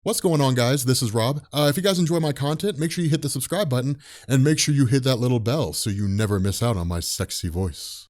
What's going on, guys? This is Rob. If you guys enjoy my content, make sure you hit the subscribe button and make sure you hit that little bell so you never miss out on my sexy voice.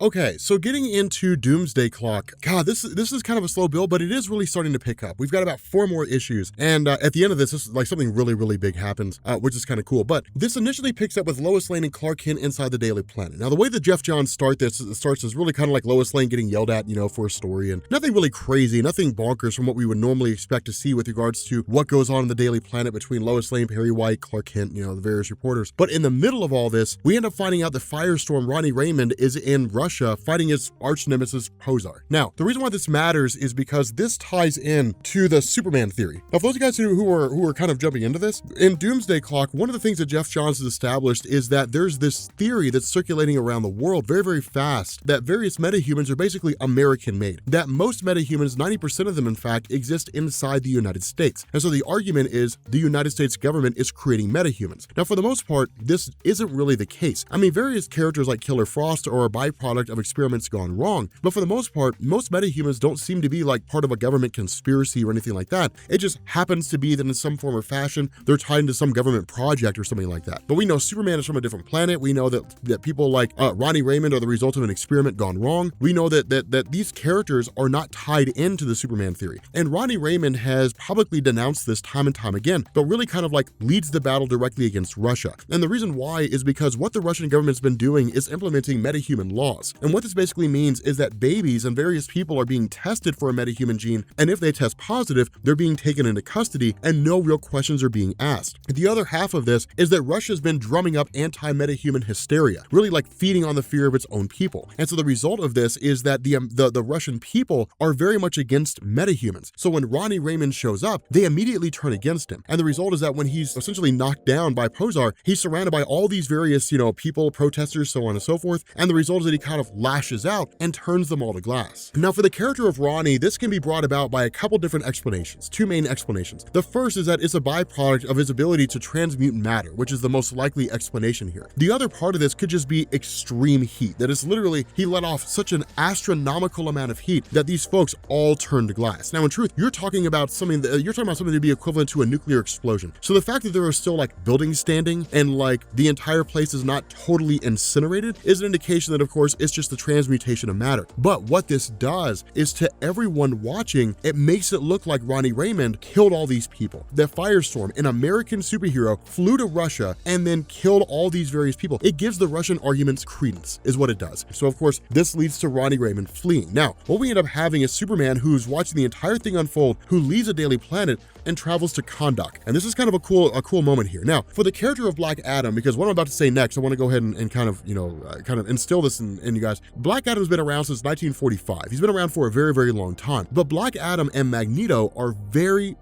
Okay, so getting into Doomsday Clock, God, this is kind of a slow build, but it is really starting to pick up. We've got about 4 more issues, and at the end of this is like something really big happens, which is kind of cool. But this initially picks up with Lois Lane and Clark Kent inside the Daily Planet. Now, the way that Geoff Johns starts is really kind of like Lois Lane getting yelled at, for a story, and nothing really crazy, nothing bonkers from what we would normally expect to see with regards to what goes on in the Daily Planet between Lois Lane, Perry White, Clark Kent, the various reporters. But in the middle of all this, we end up finding out that Firestorm Ronnie Raymond is in Russia fighting his arch nemesis Pozar. Now, the reason why this matters is because this ties in to the Superman theory. Now, for those of you guys who are kind of jumping into this, in Doomsday Clock, one of the things that Geoff Johns has established is that there's this theory that's circulating around the world very fast that various metahumans are basically American-made. That most metahumans, 90% of them in fact, exist inside the United States. And so the argument is the United States government is creating metahumans. Now, for the most part, this isn't really the case. I mean, various characters like Killer Frost are a byproduct of experiments gone wrong, but for the most part, most metahumans don't seem to be like part of a government conspiracy or anything like that. It just happens to be that in some form or fashion, they're tied into some government project or something like that. But we know Superman is from a different planet. We know that people like Ronnie Raymond are the result of an experiment gone wrong. We know that these characters are not tied into the Superman theory. And Ronnie Raymond has publicly denounced this time and time again, but really kind of like leads the battle directly against Russia. And the reason why is because what the Russian government's been doing is implementing metahuman laws. And what this basically means is that babies and various people are being tested for a metahuman gene, and if they test positive, they're being taken into custody and no real questions are being asked. The other half of this is that Russia's been drumming up anti-metahuman hysteria, really like feeding on the fear of its own people. And so the result of this is that the Russian people are very much against metahumans. So when Ronnie Raymond shows up, they immediately turn against him. And the result is that when he's essentially knocked down by Pozar, he's surrounded by all these various, people, protesters, so on and so forth. And the result is that he kind of lashes out and turns them all to glass. Now, for the character of Ronnie, this can be brought about by a couple different explanations, 2 main explanations. The first is that it's a byproduct of his ability to transmute matter, which is the most likely explanation here. The other part of this could just be extreme heat, that it's literally, he let off such an astronomical amount of heat that these folks all turned to glass. Now, in truth, you're talking about something to be equivalent to a nuclear explosion. So the fact that there are still like buildings standing and like the entire place is not totally incinerated is an indication that, of course, it's just the transmutation of matter. But what this does is to everyone watching, it makes it look like Ronnie Raymond killed all these people. That Firestorm, an American superhero, flew to Russia and then killed all these various people. It gives the Russian arguments credence, is what it does. So of course, this leads to Ronnie Raymond fleeing. Now, what we end up having is Superman who's watching the entire thing unfold, who leaves a Daily Planet and travels to Kahndaq. And this is kind of a cool moment here. Now, for the character of Black Adam, because what I'm about to say next, I want to go ahead and kind of instill this in you guys. Black Adam's been around since 1945. He's been around for a very long time. But Black Adam and Magneto are very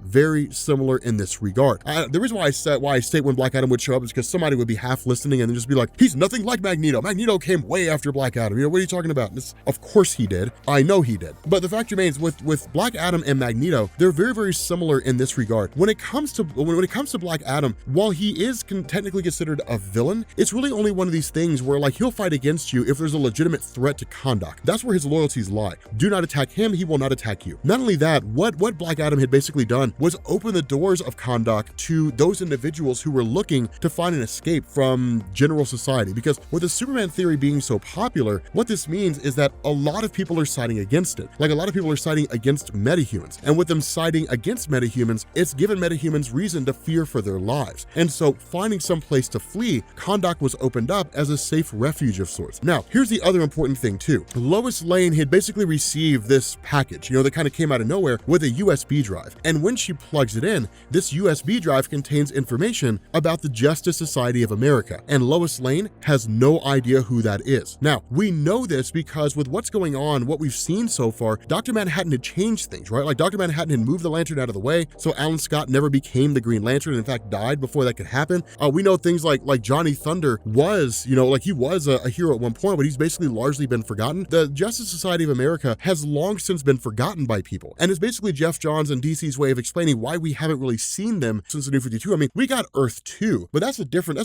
similar in this regard. The reason why I state when Black Adam would show up is because somebody would be half listening and then just be like, he's nothing like Magneto. Magneto came way after Black Adam. What are you talking about? Of course he did. I know he did. But the fact remains, with Black Adam and Magneto, they're very similar in this regard. When it comes to Black Adam, while he is technically considered a villain, it's really only one of these things where like he'll fight against you if there's a legitimate threat to Kahndaq. That's where his loyalties lie. Do not attack him, he will not attack you. Not only that, what Black Adam had basically done was open the doors of Kahndaq to those individuals who were looking to find an escape from general society. Because with the Superman theory being so popular, what this means is that a lot of people are siding against it. Like a lot of people are siding against metahumans. And with them siding against metahumans, it's given metahumans reason to fear for their lives. And so finding some place to flee, Kahndaq was opened up as a safe refuge of sorts. Now, here's the other important thing too. Lois Lane had basically received this package, that kind of came out of nowhere with a USB drive. And when she plugs it in, this USB drive contains information about the Justice Society of America. And Lois Lane has no idea who that is. Now, we know this because with what's going on, what we've seen so far, Dr. Manhattan had changed things, right? Like Dr. Manhattan had moved the lantern out of the way, so Alan Scott never became the Green Lantern, and in fact died before that could happen. We know things like Johnny Thunder was, he was a hero at one point, but he's basically basically largely been forgotten. The Justice Society of America has long since been forgotten by people. And it's basically Geoff Johns and DC's way of explaining why we haven't really seen them since the New 52. I mean, we got Earth 2, but that's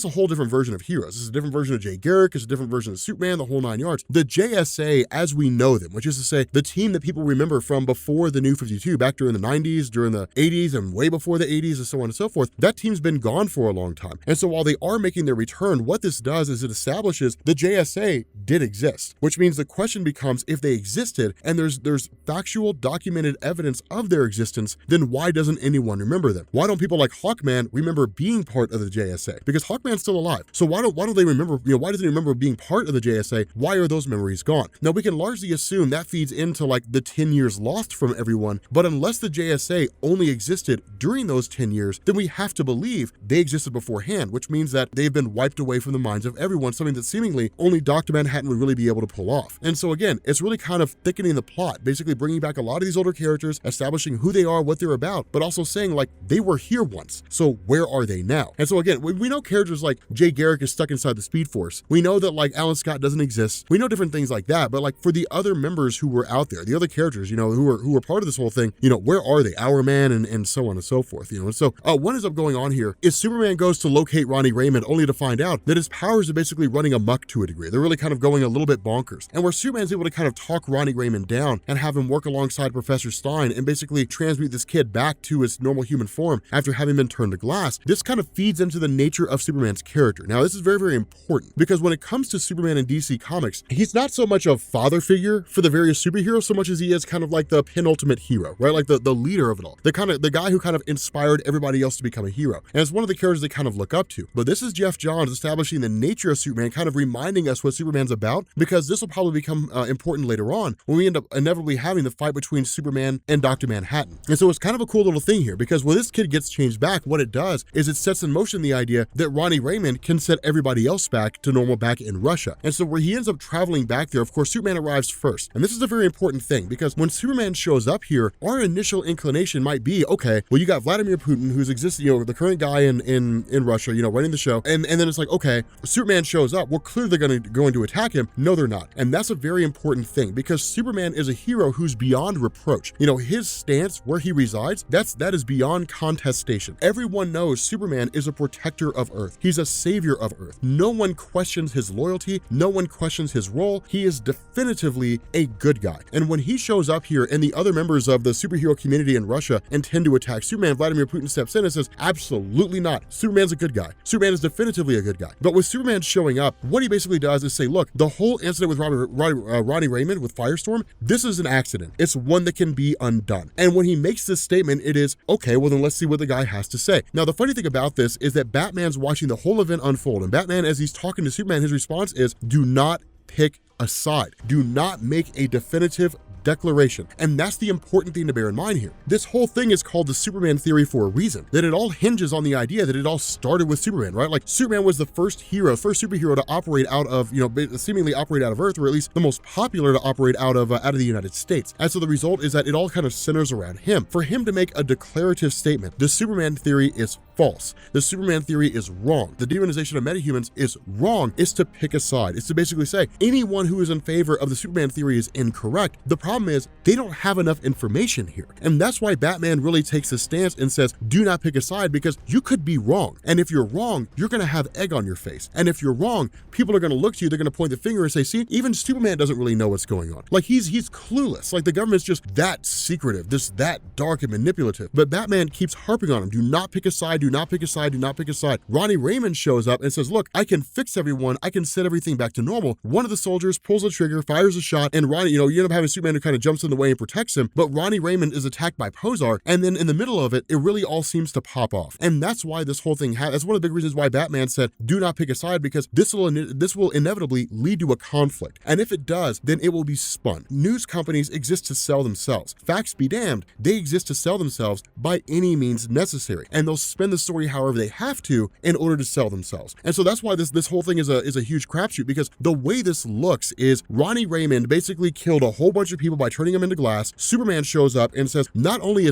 a whole different version of heroes. This is a different version of Jay Garrick, it's a different version of Superman, the whole 9 yards. The JSA as we know them, which is to say the team that people remember from before the New 52, back during the 90s, during the 80s, and way before the 80s, and so on and so forth, that team's been gone for a long time. And so while they are making their return, what this does is it establishes the JSA did exist, which means the question becomes, if they existed and there's factual documented evidence of their existence, then why doesn't anyone remember them? Why don't people like Hawkman remember being part of the JSA? Because Hawkman's still alive. So why don't they remember, why doesn't he remember being part of the JSA? Why are those memories gone? Now we can largely assume that feeds into like the 10 years lost from everyone, but unless the JSA only existed during those 10 years, then we have to believe they existed beforehand, which means that they've been wiped away from the minds of everyone, something that seemingly only Dr. Manhattan would really be able to pull off. And so again, it's really kind of thickening the plot, basically bringing back a lot of these older characters, establishing who they are, what they're about, but also saying like, they were here once, so where are they now? And so again, we know characters like Jay Garrick is stuck inside the Speed Force. We know that like Alan Scott doesn't exist. We know different things like that, but like for the other members who were out there, the other characters, who were part of this whole thing, where are they? Our Man and so on and so forth, And so what ends up going on here is Superman goes to locate Ronnie Raymond only to find out that his powers are basically running amok to a degree. They're really kind of going a little bit bonkers. And where Superman's able to kind of talk Ronnie Raymond down and have him work alongside Professor Stein and basically transmute this kid back to his normal human form after having been turned to glass, this kind of feeds into the nature of Superman's character. Now, this is very, very important because when it comes to Superman in DC Comics, he's not so much a father figure for the various superheroes so much as he is kind of like the penultimate hero, right? Like the leader of it all. The guy who kind of inspired everybody else to become a hero. And it's one of the characters they kind of look up to. But this is Geoff Johns establishing the nature of Superman, kind of reminding us what Superman's about, because this will probably become important later on when we end up inevitably having the fight between Superman and Dr. Manhattan. And so it's kind of a cool little thing here, because when this kid gets changed back, what it does is it sets in motion the idea that Ronnie Raymond can set everybody else back to normal back in Russia. And so where he ends up traveling back there, of course, Superman arrives first. And this is a very important thing, because when Superman shows up here, our initial inclination might be, okay, well, you got Vladimir Putin, who's existing, the current guy in Russia, running the show. And then it's like, okay, Superman shows up. Well, clearly they're going to attack him. No, they're not. And that's a very important thing, because Superman is a hero who's beyond reproach. His stance, where he resides, that is beyond contestation. Everyone knows Superman is a protector of Earth. He's a savior of Earth. No one questions his loyalty. No one questions his role. He is definitively a good guy. And when he shows up here and the other members of the superhero community in Russia intend to attack Superman, Vladimir Putin steps in and says, absolutely not. Superman's a good guy. Superman is definitively a good guy. But with Superman showing up, what he basically does is say, look, the whole incident with Ronnie Raymond with Firestorm, this is an accident. It's one that can be undone. And when he makes this statement, it is, okay, well then let's see what the guy has to say. Now, the funny thing about this is that Batman's watching the whole event unfold, and Batman, as he's talking to Superman, his response is, do not pick a side. Do not make a definitive declaration. And that's the important thing to bear in mind here. This whole thing is called the Superman theory for a reason, that it all hinges on the idea that it all started with Superman, right? Like Superman was the first superhero to operate out of, seemingly operate out of Earth, or at least the most popular to operate out of the United States. And so the result is that it all kind of centers around him. For him to make a declarative statement, the Superman theory is false. The Superman theory is wrong. The demonization of metahumans is wrong. It's to pick a side. It's to basically say anyone who is in favor of the Superman theory is incorrect. The problem is they don't have enough information here. And that's why Batman really takes a stance and says, do not pick a side, because you could be wrong. And if you're wrong, you're going to have egg on your face. And if you're wrong, people are going to look to you, they're going to point the finger and say, see, even Superman doesn't really know what's going on. Like he's clueless. Like the government's just that secretive, just that dark and manipulative. But Batman keeps harping on him. Do not pick a side, do not pick a side, do not pick a side. Ronnie Raymond shows up and says, look, I can fix everyone. I can set everything back to normal. One of the soldiers pulls the trigger, fires a shot, and Ronnie, you end up having Superman who kind of jumps in the way and protects him. But Ronnie Raymond is attacked by Posar. And then in the middle of it, it really all seems to pop off. And that's why this whole thing that's one of the big reasons why Batman said, do not pick a side, because this will inevitably lead to a conflict. And if it does, then it will be spun. News companies exist to sell themselves. Facts be damned, they exist to sell themselves by any means necessary. And they'll spin the the story however they have to in order to sell themselves. And so that's why this whole thing is a huge crapshoot, because the way this looks is Ronnie Raymond basically killed a whole bunch of people by turning them into glass. Superman shows up and says, not only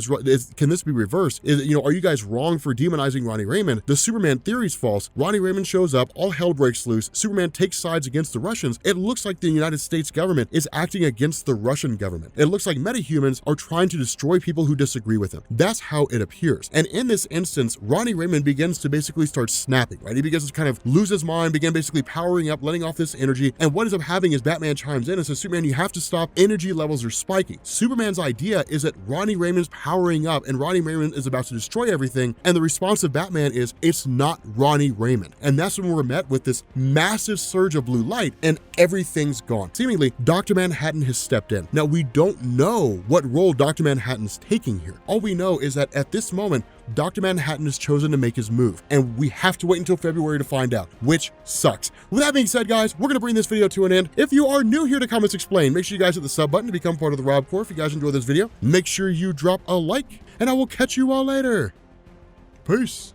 can this be reversed, are you guys wrong for demonizing Ronnie Raymond? The Superman theory is false. Ronnie Raymond shows up, all hell breaks loose. Superman takes sides against the Russians. It looks like the United States government is acting against the Russian government. It looks like metahumans are trying to destroy people who disagree with him. That's how it appears. And in this instance, Ronnie Raymond begins to basically start snapping, right? He begins to kind of lose his mind, begin basically powering up, letting off this energy. And what ends up happening is Batman chimes in and says, Superman, you have to stop. Energy levels are spiking. Superman's idea is that Ronnie Raymond's powering up and Ronnie Raymond is about to destroy everything. And the response of Batman is, it's not Ronnie Raymond. And that's when we're met with this massive surge of blue light and everything's gone. Seemingly, Dr. Manhattan has stepped in. Now, we don't know what role Dr. Manhattan's taking here. All we know is that at this moment, Dr. Manhattan has chosen to make his move, and we have to wait until February to find out, which sucks. With that being said, guys, we're going to bring this video to an end. If you are new here to Comics Explained, make sure you guys hit the sub button to become part of the Rob Corps. If you guys enjoyed this video, make sure you drop a like, and I will catch you all later. Peace.